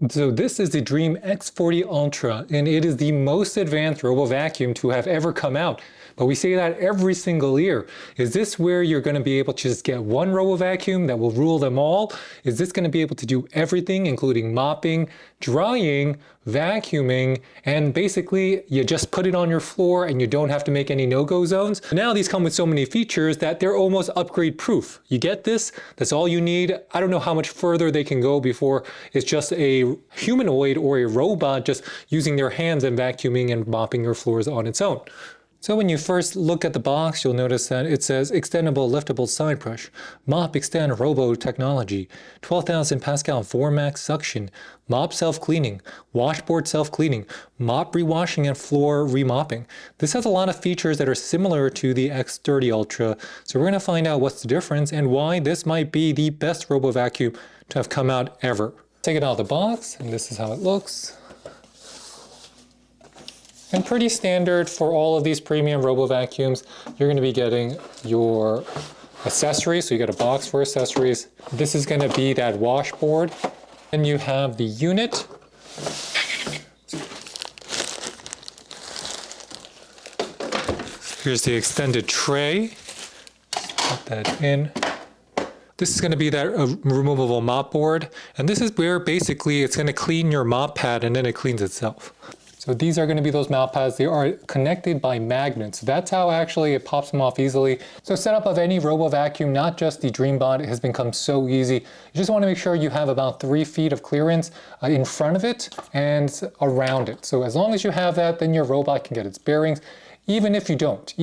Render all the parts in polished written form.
So this is the Dreame X40 Ultra, and it is the most advanced RoboVacuum to have ever come out. But we say that every single year. Is this where you're going to be able to just get one RoboVacuum that will rule them all? Is this going to be able to do everything, including mopping, drying, vacuuming, and basically you just put it on your floor and you don't have to make any no-go zones? Now these come with so many features that they're almost upgrade proof. You get this, that's all you need. I don't know how much further they can go before it's just a humanoid or a robot just using their hands and vacuuming and mopping your floors on its own. So when you first look at the box, you'll notice that it says extendable liftable side brush, mop extend robo technology, 12,000 Pascal 4 max suction, mop self-cleaning, washboard self-cleaning, mop rewashing and floor remopping. This has a lot of features that are similar to the X30 Ultra. So we're going to find out what's the difference and why this might be the best RoboVacuum to have come out ever. Take it out of the box, and this is how it looks. And pretty standard for all of these premium RoboVacuums, you're going to be getting your accessories. So you get a box for accessories. This is going to be that washboard. And you have the unit. Here's the extended tray. Put that in. This is going to be that removable mop board. And this is where basically it's going to clean your mop pad and then it cleans itself. So these are going to be those mop pads. They are connected by magnets. That's how actually it pops them off easily. So setup of any RoboVacuum, not just the Dreamebot, has become so easy. You just want to make sure you have about 3 feet of clearance in front of it and around it. So as long as you have that, then your robot can get its bearings. Even if you don't,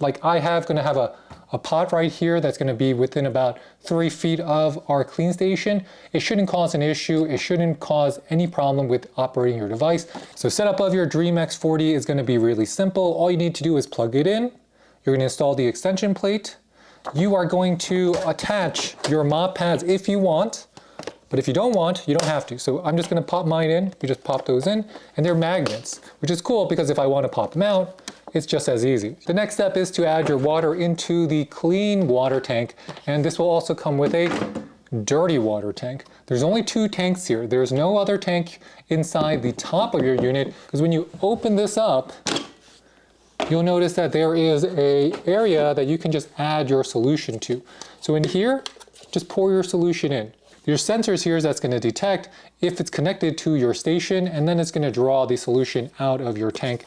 like I have, going to have a pot right here that's going to be within about 3 feet of our clean station. It shouldn't cause an issue. It shouldn't cause any problem with operating your device. So setup of your Dreame X40 is going to be really simple. All you need to do is plug it in. You're going to install the extension plate. You are going to attach your mop pads if you want, but if you don't want, you don't have to. So I'm just going to pop mine in. You just pop those in, and they're magnets, which is cool because if I want to pop them out, it's just as easy. The next step is to add your water into the clean water tank, and this will also come with a dirty water tank. There's only 2 tanks here. There's no other tank inside the top of your unit, because when you open this up, you'll notice that there is an area that you can just add your solution to. So in here, just pour your solution in. Your sensors here is that's going to detect if it's connected to your station, and then it's going to draw the solution out of your tank,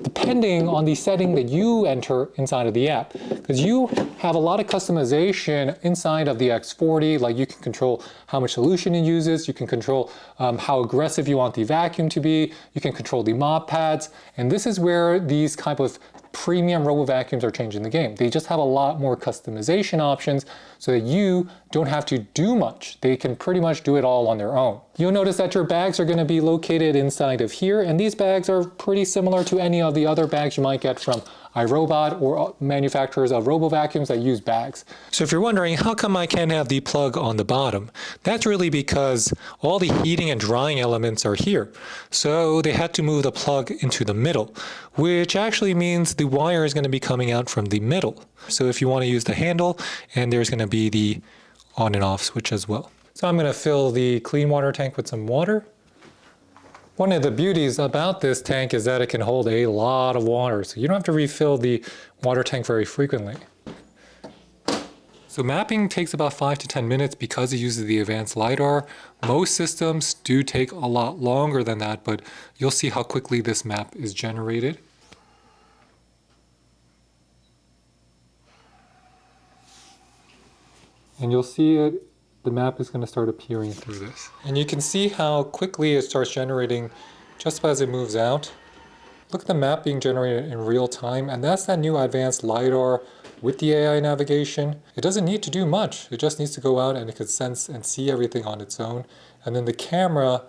depending on the setting that you enter inside of the app. Because you have a lot of customization inside of the X40, like you can control how much solution it uses, you can control how aggressive you want the vacuum to be, you can control the mop pads, and this is where these type of premium RoboVacuums are changing the game. They just have a lot more customization options so that you don't have to do much. They can pretty much do it all on their own. You'll notice that your bags are going to be located inside of here, and these bags are pretty similar to any of the other bags you might get from iRobot or manufacturers of RoboVacuums that use bags. So if you're wondering, how come I can't have the plug on the bottom? That's really because all the heating and drying elements are here. So they had to move the plug into the middle, which actually means the wire is going to be coming out from the middle. So if you want to use the handle, and there's going to be the on and off switch as well. So I'm going to fill the clean water tank with some water. One of the beauties about this tank is that it can hold a lot of water, so you don't have to refill the water tank very frequently. So mapping takes about 5 to 10 minutes because it uses the advanced LiDAR. Most systems do take a lot longer than that, but you'll see how quickly this map is generated. And you'll see it. The map is going to start appearing through this. And you can see how quickly it starts generating just as it moves out. Look at the map being generated in real time, and that's that new advanced LiDAR with the AI navigation. It doesn't need to do much. It just needs to go out and it can sense and see everything on its own. And then the camera,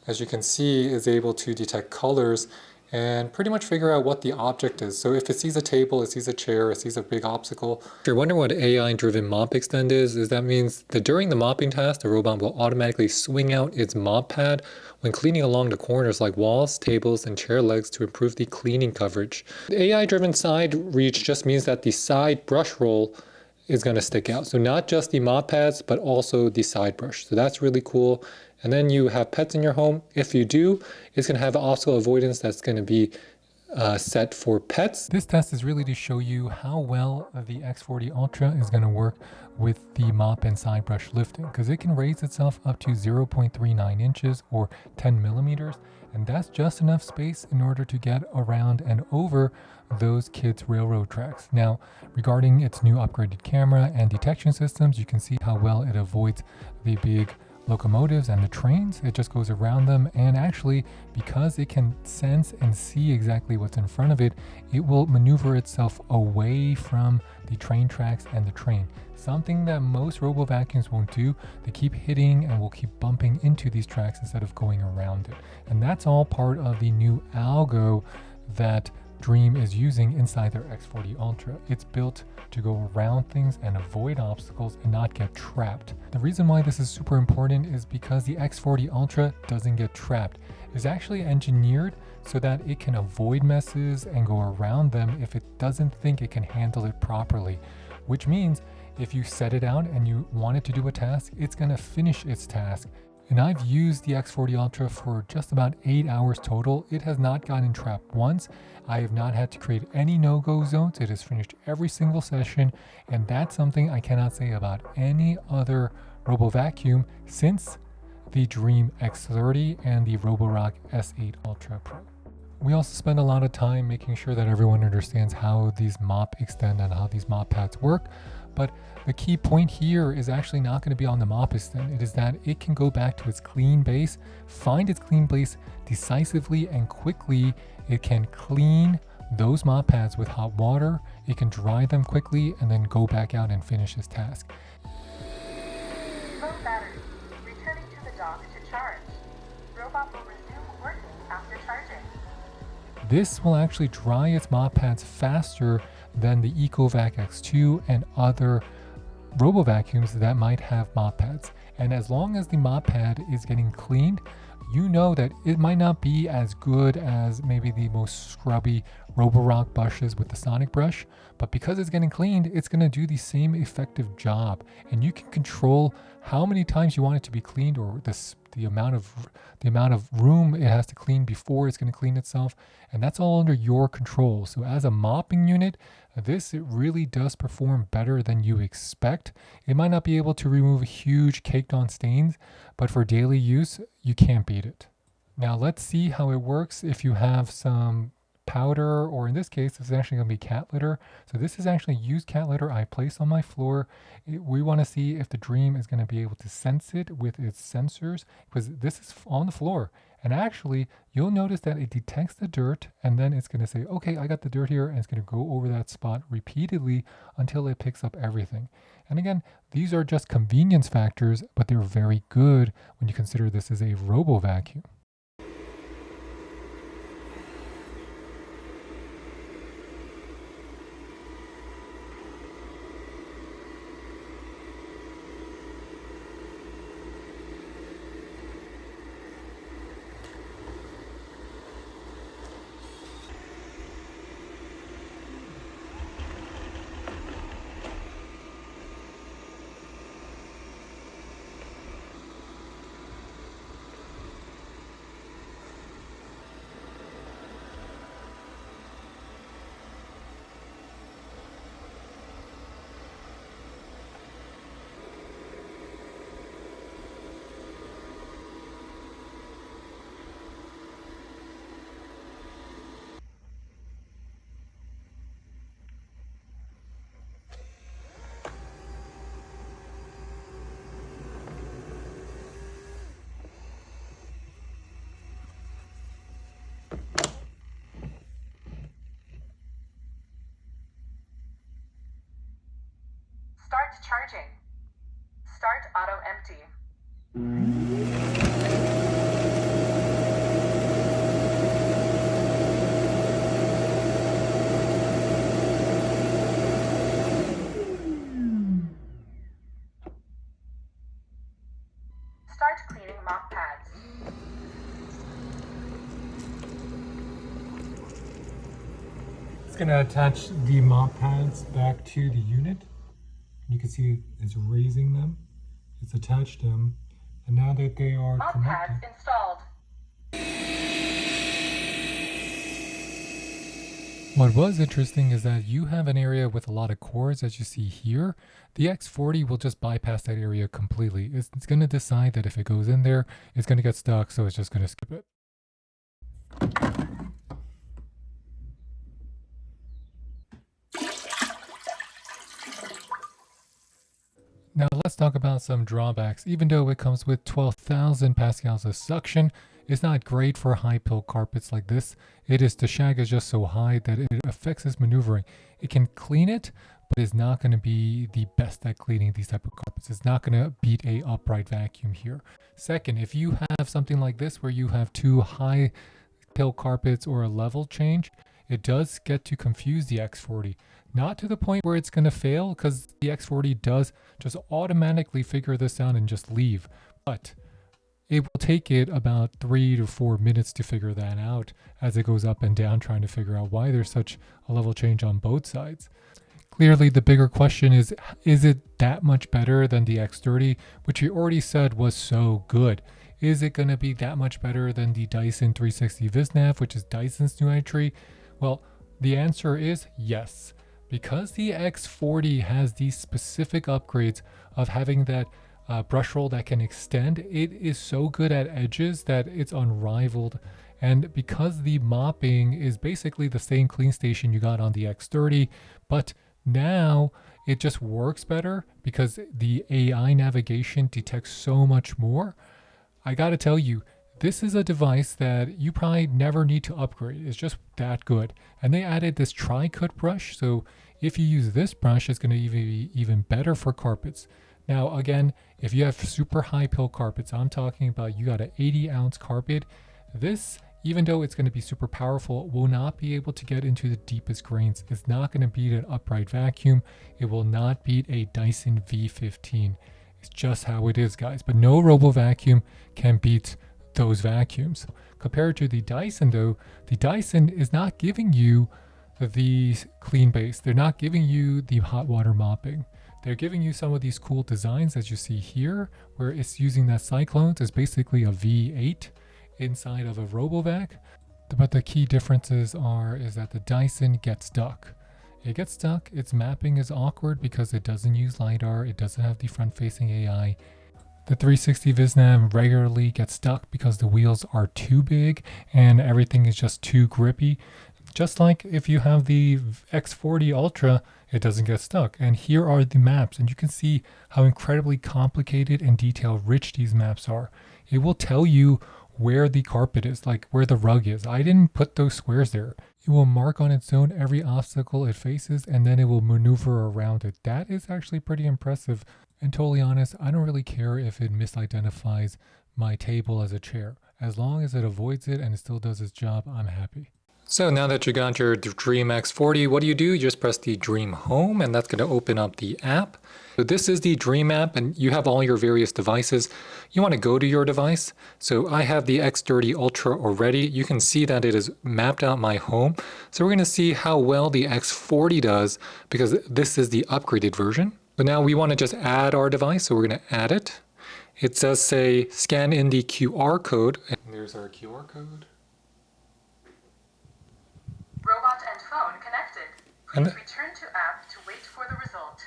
as you can see, is able to detect colors and pretty much figure out what the object is. So if it sees a table, it sees a chair, it sees a big obstacle. If you're wondering what AI-driven mop extend is that means that during the mopping task, the robot will automatically swing out its mop pad when cleaning along the corners like walls, tables, and chair legs to improve the cleaning coverage. The AI-driven side reach just means that the side brush roll is going to stick out. So not just the mop pads, but also the side brush. So that's really cool. And then you have pets in your home. If you do, it's going to have also avoidance that's going to be set for pets. This test is really to show you how well the X40 Ultra is going to work with the mop and side brush lifting, because it can raise itself up to 0.39 inches or 10 millimeters, and that's just enough space in order to get around and over those kids' railroad tracks. Now, regarding its new upgraded camera and detection systems, you can see how well it avoids the big locomotives and the trains. It just goes around them, and actually, because it can sense and see exactly what's in front of it, it will maneuver itself away from the train tracks and the train. Something that most robo vacuums won't do. They keep hitting and will keep bumping into these tracks instead of going around it. And that's all part of the new algo that Dreame is using inside their X40 Ultra. It's built to go around things and avoid obstacles and not get trapped. The reason why this is super important is because the X40 Ultra doesn't get trapped. It's actually engineered so that it can avoid messes and go around them if it doesn't think it can handle it properly, which means if you set it out and you want it to do a task, it's going to finish its task. And I've used the X40 Ultra for just about 8 hours total. It has not gotten trapped once. I have not had to create any no-go zones. It has finished every single session, and that's something I cannot say about any other robo vacuum since the Dreame X30 and the Robotic S8 Ultra Pro. We also spend a lot of time making sure that everyone understands how these mop extend and how these mop pads work. But the key point here is actually not going to be on the mop extend. It is that it can go back to its clean base, find its clean base decisively and quickly. It can clean those mop pads with hot water. It can dry them quickly and then go back out and finish its task. Low battery. Returning to the dock to charge. Robot will resume working after charging. This will actually dry its mop pads faster than the EcoVac X2 and other robo vacuums that might have mop pads. And as long as the mop pad is getting cleaned, you know that it might not be as good as maybe the most scrubby Roborock brushes with the sonic brush, but because it's getting cleaned, it's going to do the same effective job. And you can control how many times you want it to be cleaned, or the amount of room it has to clean before it's going to clean itself, and that's all under your control. So as a mopping unit, it really does perform better than you expect. It might not be able to remove huge caked on stains, but for daily use, you can't beat it. Now let's see how it works if you have some powder, or in this case, this is actually going to be cat litter. So this is actually used cat litter I placed on my floor. We want to see if the Dreame is going to be able to sense it with its sensors, because this is on the floor. And actually, you'll notice that it detects the dirt, and then it's going to say, okay, I got the dirt here, and it's going to go over that spot repeatedly until it picks up everything. And again, these are just convenience factors, but they're very good when you consider this is a robo vacuum. Start charging. Start auto empty. Start cleaning mop pads. It's going to attach the mop pads back to the unit. You can see it's raising them. It's attached them. And now that they are Mop pads connected, installed. what was interesting is that you have an area with a lot of cords, as you see here. The X40 will just bypass that area completely. It's going to decide that if it goes in there, it's going to get stuck, so it's just going to skip it. Now let's talk about some drawbacks. Even though it comes with 12,000 pascals of suction, it's not great for high pill carpets like this. The shag is just so high that it affects its maneuvering. It can clean it, but it's not going to be the best at cleaning these type of carpets. It's not going to beat a upright vacuum here. Second, if you have something like this where you have two high pill carpets or a level change, it does get to confuse the X40. Not to the point where it's going to fail, because the X40 does just automatically figure this out and just leave. But it will take it about 3 to 4 minutes to figure that out as it goes up and down, trying to figure out why there's such a level change on both sides. Clearly, the bigger question is it that much better than the X30, which we already said was so good? Is it going to be that much better than the Dyson 360 Vis Nav, which is Dyson's new entry? Well, the answer is yes. Because the X40 has these specific upgrades of having that brush roll that can extend, it is so good at edges that it's unrivaled. And because the mopping is basically the same clean station you got on the X30, but now it just works better because the AI navigation detects so much more. I gotta tell you, this is a device that you probably never need to upgrade. It's just that good. And they added this tri-cut brush, so if you use this brush, it's going to be even better for carpets. Now, again, if you have super high pill carpets, I'm talking about you got an 80-ounce carpet, this, even though it's going to be super powerful, will not be able to get into the deepest grains. It's not going to beat an upright vacuum. It will not beat a Dyson V15. It's just how it is, guys. But no robo vacuum can beat those vacuums. Compared to the Dyson though, the Dyson is not giving you the clean base. They're not giving you the hot water mopping. They're giving you some of these cool designs as you see here, where it's using that cyclone as basically a V8 inside of a Robovac. But the key differences is that the Dyson gets stuck. It gets stuck, its mapping is awkward because it doesn't use LiDAR, it doesn't have the front-facing AI. The 360 Vis Nav regularly gets stuck because the wheels are too big and everything is just too grippy. Just like if you have the X40 Ultra, it doesn't get stuck. And here are the maps, and you can see how incredibly complicated and detail-rich these maps are. It will tell you where the carpet is, like where the rug is. I didn't put those squares there. It will mark on its own every obstacle it faces, and then it will maneuver around it. That is actually pretty impressive. And totally honest, I don't really care if it misidentifies my table as a chair. As long as it avoids it and it still does its job, I'm happy. So now that you got your Dreame X40, what do? You just press the Dreame Home, and that's going to open up the app. So this is the Dreame app, and you have all your various devices. You want to go to your device. So I have the X30 Ultra already. You can see that it is mapped out my home. So we're going to see how well the X40 does, because this is the upgraded version. But now we want to just add our device, so we're going to add it. It does say scan in the QR code. And there's our QR code. Robot and phone connected. Please return to app to wait for the result.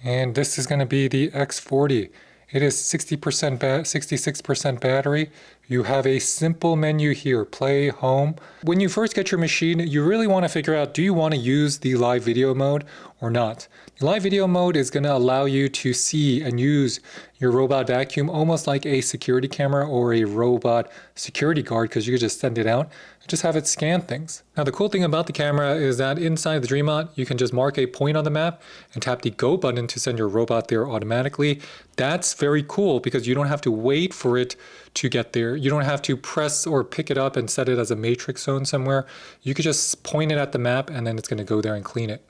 And this is going to be the X40. It is 66% battery. You have a simple menu here, play, home. When you first get your machine, you really want to figure out, do you want to use the live video mode or not? The live video mode is going to allow you to see and use your robot vacuum almost like a security camera or a robot security guard, because you can just send it out and just have it scan things. Now the cool thing about the camera is that inside the Dreamebot, you can just mark a point on the map and tap the go button to send your robot there automatically. That's very cool because you don't have to wait for it to get there. You don't have to press or pick it up and set it as a matrix zone somewhere. You could just point it at the map and then it's going to go there and clean it.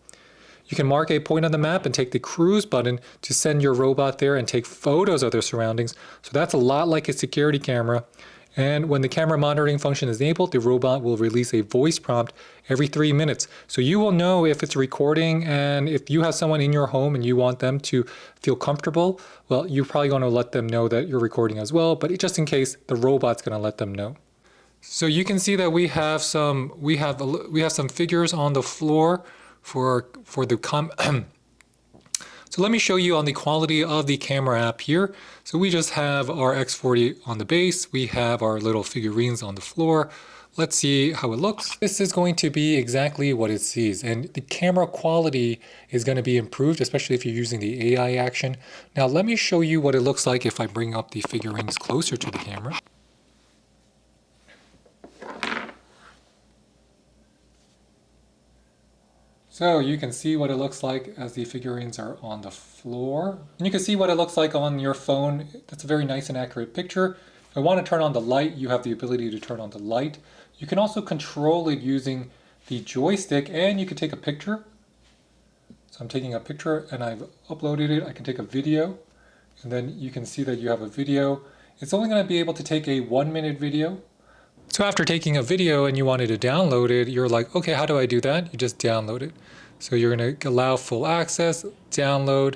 You can mark a point on the map and take the cruise button to send your robot there and take photos of their surroundings. So that's a lot like a security camera. And when the camera monitoring function is enabled, the robot will release a voice prompt every 3 minutes. So you will know if it's recording, and if you have someone in your home and you want them to feel comfortable, well, you're probably going to let them know that you're recording as well, but just in case, the robot's going to let them know. So you can see that we have some figures on the floor for the So let me show you on the quality of the camera app here. So we just have our X40 on the base. We have our little figurines on the floor. Let's see how it looks. This is going to be exactly what it sees. And the camera quality is going to be improved, especially if you're using the AI action. Now let me show you what it looks like if I bring up the figurines closer to the camera. So you can see what it looks like as the figurines are on the floor. And you can see what it looks like on your phone. That's a very nice and accurate picture. If I want to turn on the light, you have the ability to turn on the light. You can also control it using the joystick, and you can take a picture. So I'm taking a picture and I've uploaded it. I can take a video, and then you can see that you have a video. It's only going to be able to take a 1-minute video. So after taking a video and you wanted to download it, you're like, okay, how do I do that? You just download it. So you're going to allow full access, download.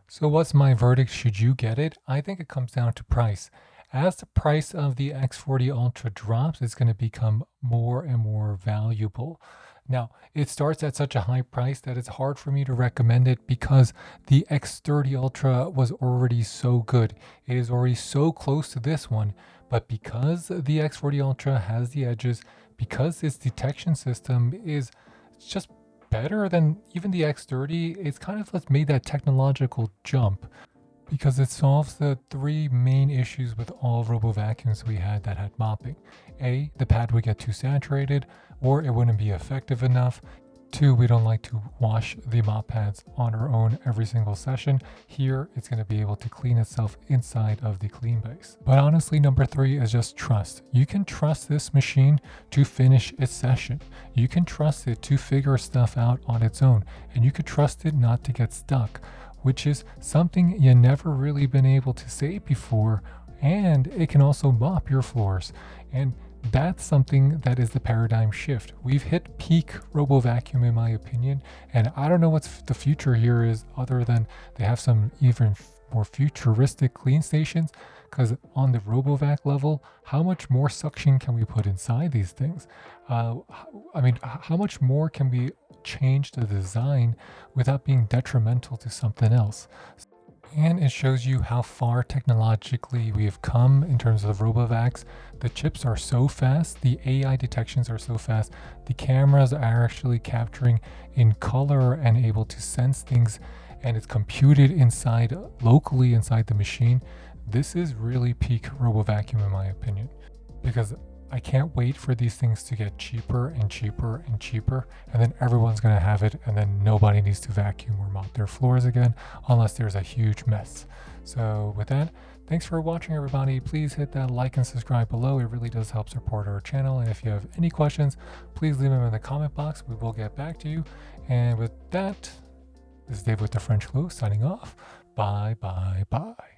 So what's my verdict? Should you get it? I think it comes down to price. As the price of the X40 Ultra drops, it's going to become more and more valuable. Now, it starts at such a high price that it's hard for me to recommend it because the X30 Ultra was already so good. It is already so close to this one, but because the X40 Ultra has the edges, because its detection system is just better than even the X30, it's kind of made that technological jump because it solves the 3 main issues with all RoboVacuums we had that had mopping. A, the pad would get too saturated, or it wouldn't be effective enough. 2, we don't like to wash the mop pads on our own every single session. Here, it's going to be able to clean itself inside of the clean base. But honestly, number 3 is just trust. You can trust this machine to finish its session. You can trust it to figure stuff out on its own, and you could trust it not to get stuck, which is something you never really been able to say before. And it can also mop your floors. And that's something that is the paradigm shift. We've hit peak RoboVacuum in my opinion, and I don't know what the future here is other than they have some even more futuristic clean stations, because on the RoboVac level, how much more suction can we put inside these things? I mean, how much more can we change the design without being detrimental to something else? And it shows you how far technologically we have come in terms of RoboVacs. The chips are so fast, the AI detections are so fast, the cameras are actually capturing in color and able to sense things, and it's computed inside, locally inside the machine. This is really peak RoboVacuum in my opinion, because I can't wait for these things to get cheaper and cheaper and cheaper, and then everyone's going to have it, and then nobody needs to vacuum or mop their floors again unless there's a huge mess. So with that, thanks for watching everybody. Please hit that like and subscribe below. It really does help support our channel, and if you have any questions, please leave them in the comment box. We will get back to you. And with that, this is Dave with the French Glow signing off. Bye, bye, bye.